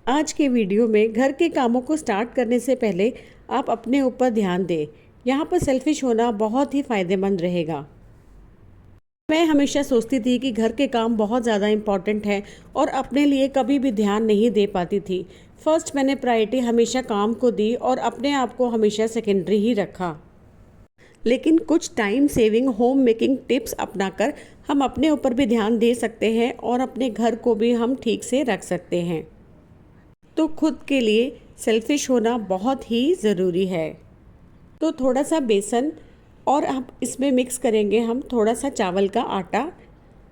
आज के वीडियो में घर के कामों को स्टार्ट करने से पहले आप अपने ऊपर ध्यान दें। यहाँ पर सेल्फिश होना बहुत ही फ़ायदेमंद रहेगा। मैं हमेशा सोचती थी कि घर के काम बहुत ज़्यादा इम्पॉर्टेंट है और अपने लिए कभी भी ध्यान नहीं दे पाती थी। फर्स्ट मैंने प्रायोरिटी हमेशा काम को दी और अपने आप को हमेशा सेकेंडरी ही रखा। लेकिन कुछ time saving home making tips अपनाकर हम अपने ऊपर भी ध्यान दे सकते हैं और अपने घर को भी हम ठीक से रख सकते हैं। तो खुद के लिए सेल्फिश होना बहुत ही ज़रूरी है। तो थोड़ा सा बेसन और हम इसमें मिक्स करेंगे हम थोड़ा सा चावल का आटा,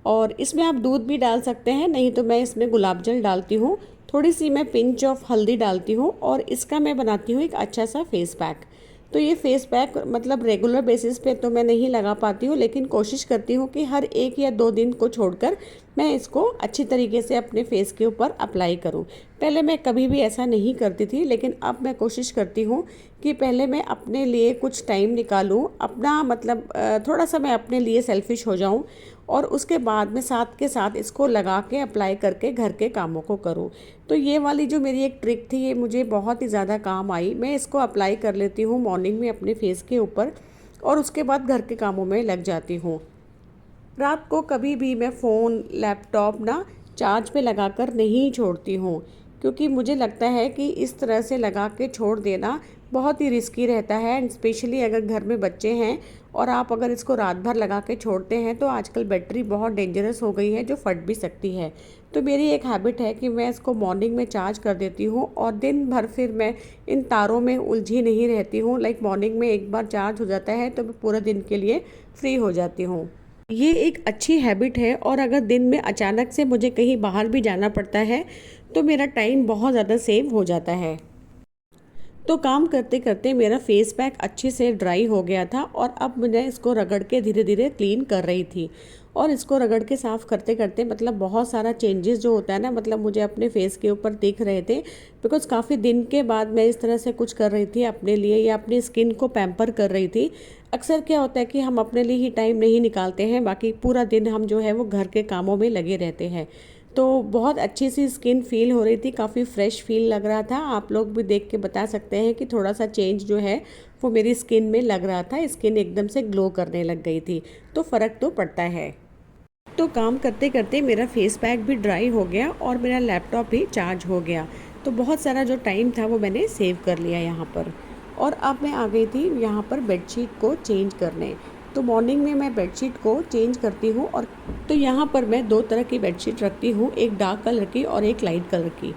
और इसमें आप दूध भी डाल सकते हैं, नहीं तो मैं इसमें गुलाब जल डालती हूँ। थोड़ी सी मैं पिंच ऑफ हल्दी डालती हूँ और इसका मैं बनाती हूँ एक अच्छा सा फेस पैक। तो ये फेस पैक मतलब रेगुलर बेसिस पे तो मैं नहीं लगा पाती हूँ, लेकिन कोशिश करती हूँ कि हर 1 या 2 दिन को छोड़कर मैं इसको अच्छी तरीके से अपने फेस के ऊपर अप्लाई करूँ। पहले मैं कभी भी ऐसा नहीं करती थी, लेकिन अब मैं कोशिश करती हूँ कि पहले मैं अपने लिए कुछ टाइम निकालूँ, अपना मतलब थोड़ा सा मैं अपने लिए सेल्फिश हो जाऊँ और उसके बाद में साथ के साथ इसको लगा के अप्लाई करके घर के कामों को करूँ। तो ये वाली जो मेरी एक ट्रिक थी ये मुझे बहुत ही ज़्यादा काम आई। मैं इसको अप्लाई कर लेती हूँ मॉर्निंग में अपने फेस के ऊपर और उसके बाद घर के कामों में लग जाती हूँ। रात को कभी भी मैं फ़ोन लैपटॉप ना चार्ज पे लगाकर नहीं छोड़ती हूँ, क्योंकि मुझे लगता है कि इस तरह से लगा के छोड़ देना बहुत ही रिस्की रहता है। एंड स्पेशली अगर घर में बच्चे हैं और आप अगर इसको रात भर लगा के छोड़ते हैं तो आजकल बैटरी बहुत डेंजरस हो गई है जो फट भी सकती है। तो मेरी एक हैबिट है कि मैं इसको मॉर्निंग में चार्ज कर देती हूँ और दिन भर फिर मैं इन तारों में उलझी नहीं रहती हूँ। लाइक मॉर्निंग में एक बार चार्ज हो जाता है तो मैं पूरे दिन के लिए फ्री हो जाती हूँ। ये एक अच्छी हैबिट है और अगर दिन में अचानक से मुझे कहीं बाहर भी जाना पड़ता है तो मेरा टाइम बहुत ज़्यादा सेव हो जाता है। तो काम करते करते मेरा फेस पैक अच्छे से ड्राई हो गया था और अब मैं इसको रगड़ के धीरे धीरे क्लीन कर रही थी। और इसको रगड़ के साफ़ करते करते मतलब बहुत सारा चेंजेस जो होता है ना, मतलब मुझे अपने फेस के ऊपर दिख रहे थे, बिकॉज़ काफ़ी दिन के बाद मैं इस तरह से कुछ कर रही थी अपने लिए या अपनी स्किन को पैम्पर कर रही थी। अक्सर क्या होता है कि हम अपने लिए ही टाइम नहीं निकालते हैं, बाकी पूरा दिन हम जो है वो घर के कामों में लगे रहते हैं। तो बहुत अच्छी सी स्किन फील हो रही थी, काफ़ी फ्रेश फील लग रहा था। आप लोग भी देख के बता सकते हैं कि थोड़ा सा चेंज जो है वो मेरी स्किन में लग रहा था। स्किन एकदम से ग्लो करने लग गई थी, तो फ़र्क तो पड़ता है। तो काम करते करते मेरा फेस पैक भी ड्राई हो गया और मेरा लैपटॉप भी चार्ज हो गया। तो बहुत सारा जो टाइम था वो मैंने सेव कर लिया यहाँ पर। और अब मैं आ गई थी यहाँ पर बेडशीट को चेंज करने। तो मॉर्निंग में मैं बेडशीट को चेंज करती हूँ और तो यहाँ पर मैं 2 तरह की बेडशीट रखती हूँ, एक डार्क कलर की और एक लाइट कलर की।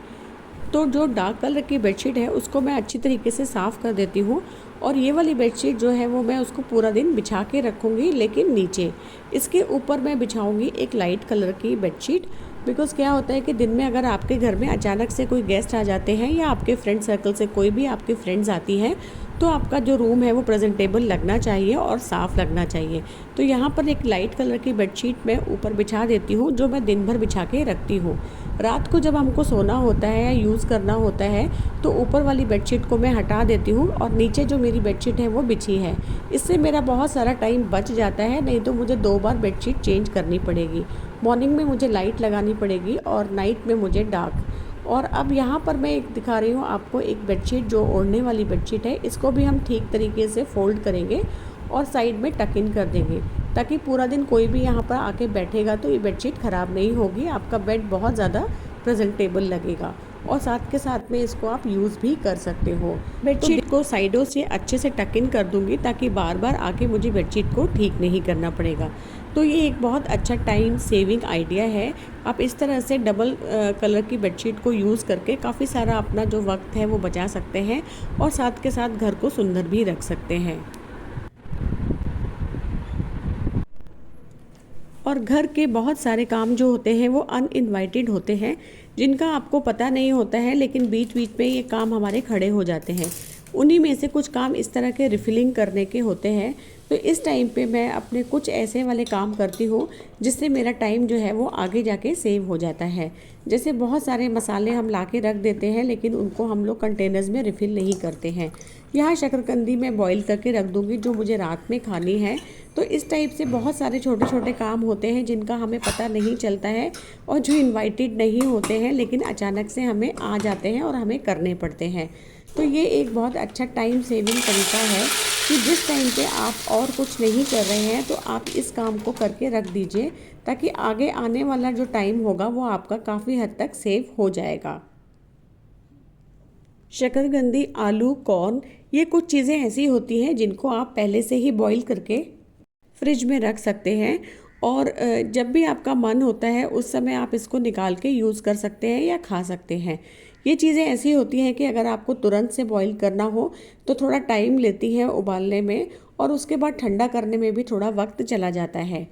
तो जो डार्क कलर की बेडशीट है उसको मैं अच्छी तरीके से साफ़ कर देती हूँ और ये वाली बेडशीट जो है वो मैं उसको पूरा दिन बिछा के रखूँगी, लेकिन नीचे इसके ऊपर मैं बिछाऊँगी एक लाइट कलर की बेडशीट। बिकॉज़ क्या होता है कि दिन में अगर आपके घर में अचानक से कोई गेस्ट आ जाते हैं या आपके फ्रेंड सर्कल से कोई भी आपकी फ्रेंड्स आती हैं, तो आपका जो रूम है वो प्रेजेंटेबल लगना चाहिए और साफ़ लगना चाहिए। तो यहाँ पर एक लाइट कलर की बेडशीट मैं ऊपर बिछा देती हूँ जो मैं दिन भर बिछा के रखती हूँ। रात को जब हमको सोना होता है या यूज़ करना होता है तो ऊपर वाली बेडशीट को मैं हटा देती हूँ और नीचे जो मेरी बेडशीट है वो बिछी है। इससे मेरा बहुत सारा टाइम बच जाता है, नहीं तो मुझे 2 बार बेडशीट चेंज करनी पड़ेगी। मॉर्निंग में मुझे लाइट लगानी पड़ेगी और नाइट में मुझे डार्क। और अब यहाँ पर मैं एक दिखा रही हूँ आपको एक बेडशीट, जो ओढ़ने वाली बेडशीट है, इसको भी हम ठीक तरीके से फोल्ड करेंगे और साइड में टक इन कर देंगे, ताकि पूरा दिन कोई भी यहाँ पर आके बैठेगा तो ये बेडशीट ख़राब नहीं होगी, आपका बेड बहुत ज़्यादा प्रेजेंटेबल लगेगा और साथ के साथ में इसको आप यूज़ भी कर सकते हो। बेडशीट को साइडों से अच्छे से टक इन कर दूँगी ताकि बार बार आके मुझे बेडशीट को ठीक नहीं करना पड़ेगा। तो ये एक बहुत अच्छा टाइम सेविंग आइडिया है। आप इस तरह से डबल कलर की बेडशीट को यूज़ करके काफ़ी सारा अपना जो वक्त है वो बचा सकते हैं और साथ के साथ घर को सुंदर भी रख सकते हैं। और घर के बहुत सारे काम जो होते हैं वो अनइनवाइटेड होते हैं, जिनका आपको पता नहीं होता है, लेकिन बीच बीच में ये काम हमारे खड़े हो जाते हैं। उन्हीं में से कुछ काम इस तरह के रिफिलिंग करने के होते हैं। तो इस टाइम पे मैं अपने कुछ ऐसे वाले काम करती हूँ जिससे मेरा टाइम जो है वो आगे जाके सेव हो जाता है। जैसे बहुत सारे मसाले हम ला के रख देते हैं लेकिन उनको हम लोग कंटेनर्स में रिफ़िल नहीं करते हैं। यहाँ शकरकंदी मैं बॉईल करके रख दूँगी जो मुझे रात में खानी है। तो इस टाइप से बहुत सारे छोटे छोटे काम होते हैं जिनका हमें पता नहीं चलता है और जो इनवाइटेड नहीं होते हैं लेकिन अचानक से हमें आ जाते हैं और हमें करने पड़ते हैं। तो ये एक बहुत अच्छा टाइम सेविंग तरीका है कि जिस टाइम पे आप और कुछ नहीं कर रहे हैं तो आप इस काम को करके रख दीजिए, ताकि आगे आने वाला जो टाइम होगा वो आपका काफ़ी हद तक सेव हो जाएगा। शकरकंदी, आलू, कॉर्न, ये कुछ चीज़ें ऐसी होती हैं जिनको आप पहले से ही बॉईल करके फ्रिज में रख सकते हैं और जब भी आपका मन होता है उस समय आप इसको निकाल के यूज़ कर सकते हैं या खा सकते हैं। ये चीज़ें ऐसी होती हैं कि अगर आपको तुरंत से बॉईल करना हो तो थोड़ा टाइम लेती है उबालने में और उसके बाद ठंडा करने में भी थोड़ा वक्त चला जाता है।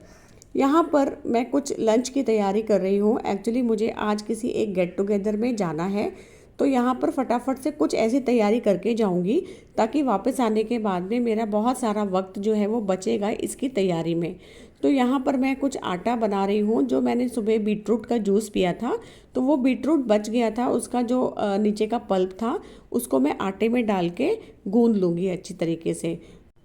यहाँ पर मैं कुछ लंच की तैयारी कर रही हूँ। एक्चुअली मुझे आज किसी एक गेट टुगेदर में जाना है, तो यहाँ पर फटाफट से कुछ ऐसी तैयारी करके जाऊँगी ताकि वापस आने के बाद में मेरा बहुत सारा वक्त जो है वो बचेगा इसकी तैयारी में। तो यहाँ पर मैं कुछ आटा बना रही हूँ। जो मैंने सुबह बीटरूट का जूस पिया था तो वो बीटरूट बच गया था, उसका जो नीचे का पल्प था उसको मैं आटे में डाल के गूंद लूँगी अच्छी तरीके से।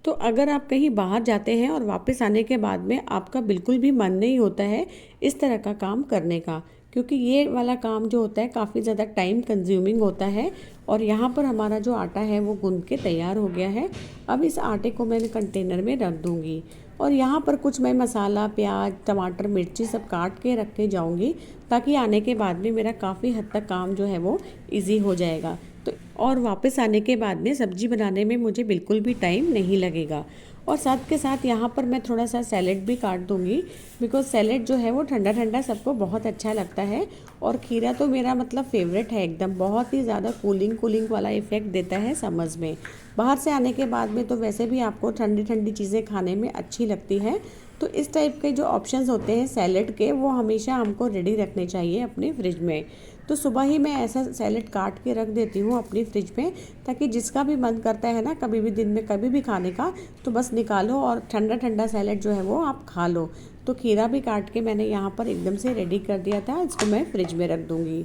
तो अगर आप कहीं बाहर जाते हैं और वापस आने के बाद में आपका बिल्कुल भी मन नहीं होता है इस तरह का काम करने का, क्योंकि ये वाला काम जो होता है काफ़ी ज़्यादा टाइम कंज्यूमिंग होता है। और यहाँ पर हमारा जो आटा है वो गूंद के तैयार हो गया है। अब इस आटे को मैं कंटेनर में रख दूँगी और यहाँ पर कुछ मैं मसाला, प्याज, टमाटर, मिर्ची सब काट के रख के जाऊँगी ताकि आने के बाद में मेरा काफ़ी हद तक काम जो है वो ईजी हो जाएगा। तो और वापस आने के बाद में सब्ज़ी बनाने में मुझे बिल्कुल भी टाइम नहीं लगेगा। और साथ के साथ यहाँ पर मैं थोड़ा सा सैलेड भी काट दूँगी, बिकॉज़ सैलेड जो है वो ठंडा ठंडा सबको बहुत अच्छा लगता है। और खीरा तो मेरा मतलब फेवरेट है एकदम, बहुत ही ज़्यादा कूलिंग वाला इफ़ेक्ट देता है समर्स में। बाहर से आने के बाद में तो वैसे भी आपको ठंडी ठंडी चीज़ें खाने में अच्छी लगती हैं। तो इस टाइप के जो ऑप्शंस होते हैं सैलेड के वो हमेशा हमको रेडी रखने चाहिए अपने फ्रिज में। तो सुबह ही मैं ऐसा सैलेड काट के रख देती हूँ अपनी फ्रिज में, ताकि जिसका भी मन करता है ना कभी भी दिन में कभी भी खाने का तो बस निकालो और ठंडा ठंडा सैलेड जो है वो आप खा लो। तो खीरा भी काट के मैंने यहाँ पर एकदम से रेडी कर दिया था, इसको मैं फ्रिज में रख दूँगी।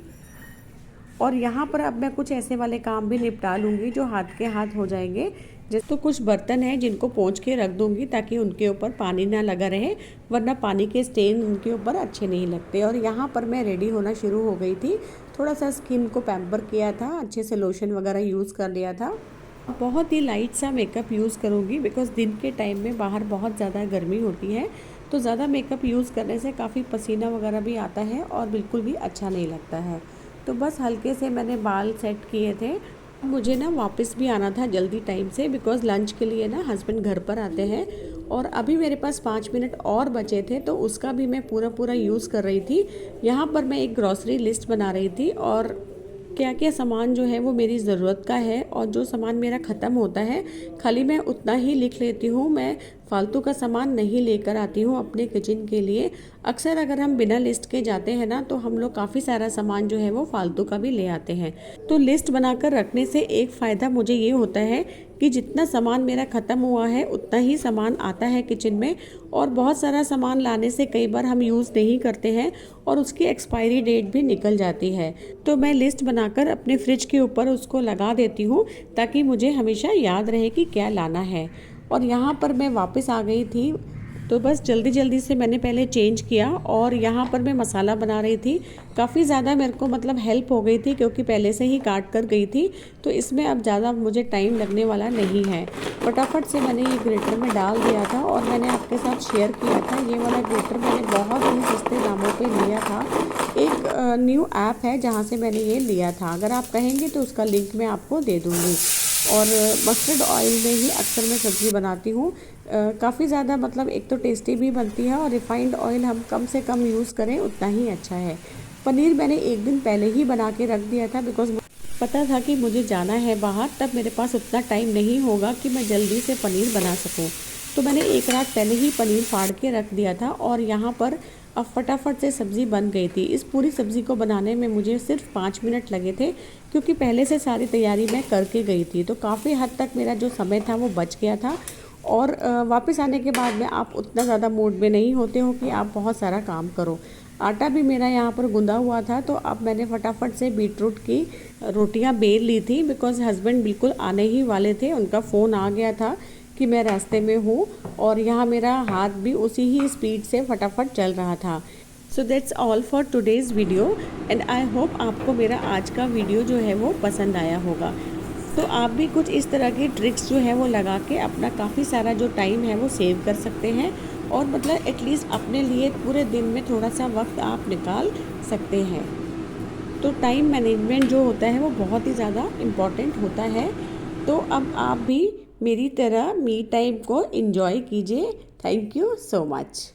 और यहाँ पर अब मैं कुछ ऐसे वाले काम भी निपटा लूँगी जो हाथ के हाथ हो जाएंगे। जैसे तो कुछ बर्तन हैं जिनको पोंछ के रख दूँगी ताकि उनके ऊपर पानी ना लगा रहे, वरना पानी के स्टेन उनके ऊपर अच्छे नहीं लगते। और यहाँ पर मैं रेडी होना शुरू हो गई थी, थोड़ा सा स्किन को पैम्पर किया था, अच्छे से लोशन वगैरह यूज़ कर लिया था। बहुत ही लाइट सा मेकअप यूज़ करूँगी बिकॉज़ दिन के टाइम में बाहर बहुत ज़्यादा गर्मी होती है, तो ज़्यादा मेकअप यूज़ करने से काफ़ी पसीना वगैरह भी आता है और बिल्कुल भी अच्छा नहीं लगता है। तो बस हल्के से मैंने बाल सेट किए थे। मुझे ना वापस भी आना था जल्दी टाइम से, बिकॉज़ लंच के लिए ना हस्बैंड घर पर आते हैं और अभी मेरे पास 5 मिनट और बचे थे तो उसका भी मैं पूरा यूज़ कर रही थी। यहाँ पर मैं एक ग्रॉसरी लिस्ट बना रही थी और क्या क्या सामान जो है वो मेरी ज़रूरत का है और जो सामान मेरा ख़त्म होता है खाली मैं उतना ही लिख लेती हूँ। मैं फालतू का सामान नहीं लेकर आती हूँ अपने किचन के लिए। अक्सर अगर हम बिना लिस्ट के जाते हैं ना तो हम लोग काफ़ी सारा सामान जो है वो फालतू का भी ले आते हैं। तो लिस्ट बनाकर रखने से एक फ़ायदा मुझे ये होता है कि जितना सामान मेरा ख़त्म हुआ है उतना ही सामान आता है किचन में। और बहुत सारा सामान लाने से कई बार हम यूज़ नहीं करते हैं और उसकी एक्सपायरी डेट भी निकल जाती है। तो मैं लिस्ट बनाकर अपने फ्रिज के ऊपर उसको लगा देती हूँ ताकि मुझे हमेशा याद रहे कि क्या लाना है। और यहाँ पर मैं वापस आ गई थी तो बस जल्दी से मैंने पहले चेंज किया और यहाँ पर मैं मसाला बना रही थी। काफ़ी ज़्यादा मेरे को मतलब हेल्प हो गई थी क्योंकि पहले से ही काट कर गई थी, तो इसमें अब ज़्यादा मुझे टाइम लगने वाला नहीं है। फटाफट से मैंने ये ग्रेटर में डाल दिया था और मैंने आपके साथ शेयर किया था ये वाला ग्रेटर मैंने बहुत ही सस्ते दामों पर लिया था। एक न्यू ऐप है जहाँ से मैंने ये लिया था, अगर आप कहेंगे तो उसका लिंक मैं आपको दे दूँगी। और मस्टर्ड ऑयल में ही अक्सर मैं सब्ज़ी बनाती हूँ। काफ़ी ज़्यादा मतलब एक तो टेस्टी भी बनती है और रिफ़ाइंड ऑयल हम कम से कम यूज़ करें उतना ही अच्छा है। पनीर मैंने एक दिन पहले ही बना के रख दिया था बिकॉज़ पता था कि मुझे जाना है बाहर, तब मेरे पास उतना टाइम नहीं होगा कि मैं जल्दी से पनीर बना सकूं। तो मैंने एक रात पहले ही पनीर फाड़ के रख दिया था और यहाँ पर अब फटाफट से सब्ज़ी बन गई थी। इस पूरी सब्ज़ी को बनाने में मुझे सिर्फ 5 मिनट लगे थे, क्योंकि पहले से सारी तैयारी मैं करके गई थी। तो काफ़ी हद तक मेरा जो समय था वो बच गया था। और वापस आने के बाद में आप उतना ज़्यादा मूड में नहीं होते हो कि आप बहुत सारा काम करो। आटा भी मेरा यहाँ पर गूंदा हुआ था, तो अब मैंने फटाफट से बीटरूट की रोटियाँ बेल ली थी, बिकॉज़ हस्बैंड बिल्कुल आने ही वाले थे। उनका फ़ोन आ गया था कि मैं रास्ते में हूँ, और यहाँ मेरा हाथ भी उसी ही स्पीड से फटाफट चल रहा था। So that's all for today's video, and I hope आपको मेरा आज का वीडियो जो है वो पसंद आया होगा। तो आप भी कुछ इस तरह की ट्रिक्स जो है वो लगा के अपना काफ़ी सारा जो टाइम है वो सेव कर सकते हैं, और मतलब एटलीस्ट अपने लिए पूरे दिन में थोड़ा सा वक्त आप निकाल सकते हैं। तो टाइम मैनेजमेंट जो होता है वो बहुत ही ज़्यादा इम्पॉर्टेंट होता है। तो अब आप भी मेरी तरह मी टाइम को एंजॉय कीजिए। Thank you so much.